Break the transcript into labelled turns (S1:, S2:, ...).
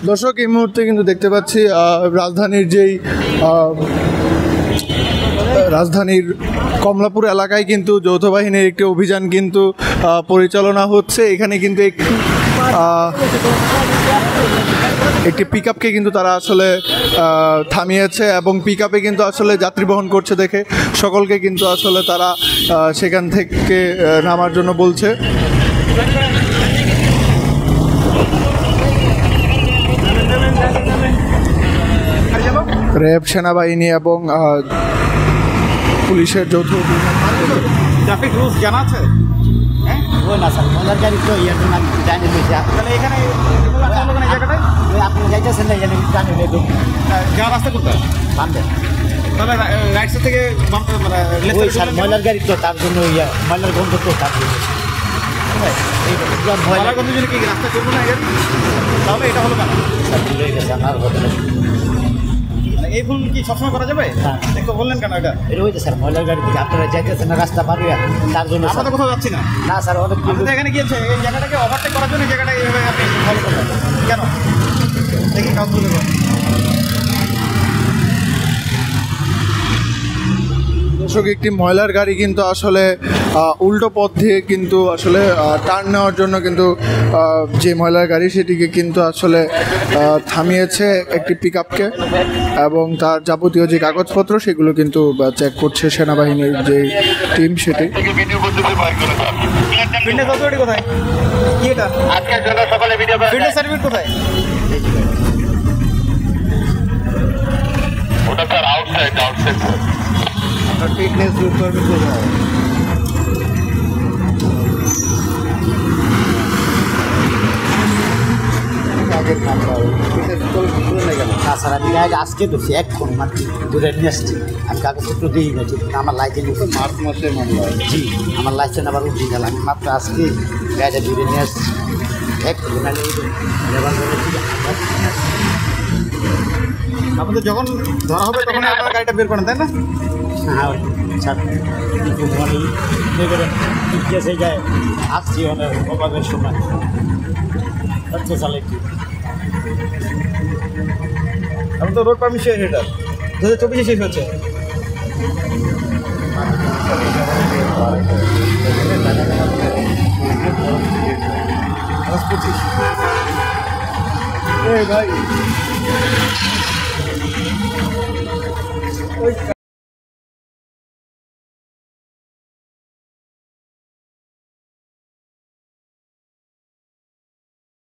S1: দর্শক এই মুহূর্তে কিন্তু দেখতে পাচ্ছি রাজধানীর রাজধানীর কমলাপুর এলাকায় কিন্তু যৌথ বাহিনীর একটি অভিযান কিন্তু পরিচালনা হচ্ছে। এখানে কিন্তু একটি পিকআপকে কিন্তু তারা আসলে থামিয়েছে এবং পিকআপে কিন্তু আসলে যাত্রী বহন করছে দেখে সকলকে কিন্তু আসলে তারা সেখান থেকে নামার জন্য বলছে। র্যাব, সেনাবাহিনী এবং পুলিশের যৌথ
S2: ট্রাফিক রুলস জানা আছে? হ্যাঁ ওই না স্যার মজার গাড়ি তো ইয়ার জন্য আমি জানি না। তাহলে এখানে জায়গাটায় আপনি যাইতেছেন না এখানে জানি না যাওয়ার রাস্তা কোথায়? বামে। তাহলে রাইট সাইড থেকে ওই স্যার ময়লার গাড়ি তো তার জন্য ইয়া ময়লার গন্ধ তো তার জন্য ময়লার গন্ধের জন্য কি রাস্তা করবো না গাড়ি? তাহলে এটা হলো কেন স্যার? ঠিক আছে আমার কথা এই ভুল কি সবসময় করা যাবে? হ্যাঁ দেখো বললেন কেন এটা? এটা হইতে স্যার ময়লার গাড়ি থেকে আপনারা যাইতেছেন না রাস্তা পার হইয়া তার জন্য। আমরা তো কোথাও যাচ্ছি না। না স্যার অনেক এখানে গিয়েছে এই জায়গাটাকে ওভারটেক করার জন্য জায়গাটা এইভাবে আপনি ফলো করবেন কেন? দেখি কাজ বলে
S1: দর্শক একটি ময়লার গাড়ি কিন্তু আসলে উল্টো পথ দিয়ে কিন্তু আসলে টার্ন নেওয়ার জন্য কিন্তু যে ময়লার গাড়ি সেটিকে কিন্তু আসলে থামিয়েছে একটি পিকআপকে এবং তার যাবতীয় যে কাগজপত্র সেগুলো কিন্তু চেক করছে সেনাবাহিনীর যে টিম সেটি।
S2: ফিটনেস অথরিটি কোথায়? কি এটা আজকের জন্য সকালে ভিডিও ফিটনেস সার্টিফিকেট কোথায়? ওটা স্যার আউটসাইড ফিটনেস পারমিট কোথায়? আজকে তো এখন মানে দূরে নিয়ে আসছি আমি কাগজপত্র দিই না ঠিক আমার লাইসেন্স মার্চ মাসে মামলা। জি আমার লাইসেন্স আবার উঠিয়ে গেল আমি মাত্র আজকে গাড়িটা দূরে নিয়ে আসছি আপনাদের যখন ধরা হবে তখন আপনার গাড়িটা বের করেন তাই না? হ্যাঁ স্যার সেই যায় আসছি অনেক অভাবের সময় চালে কি এখন তো রোড পারমিট শেষ এটা 2024 শেষ হচ্ছে। ভাই ওই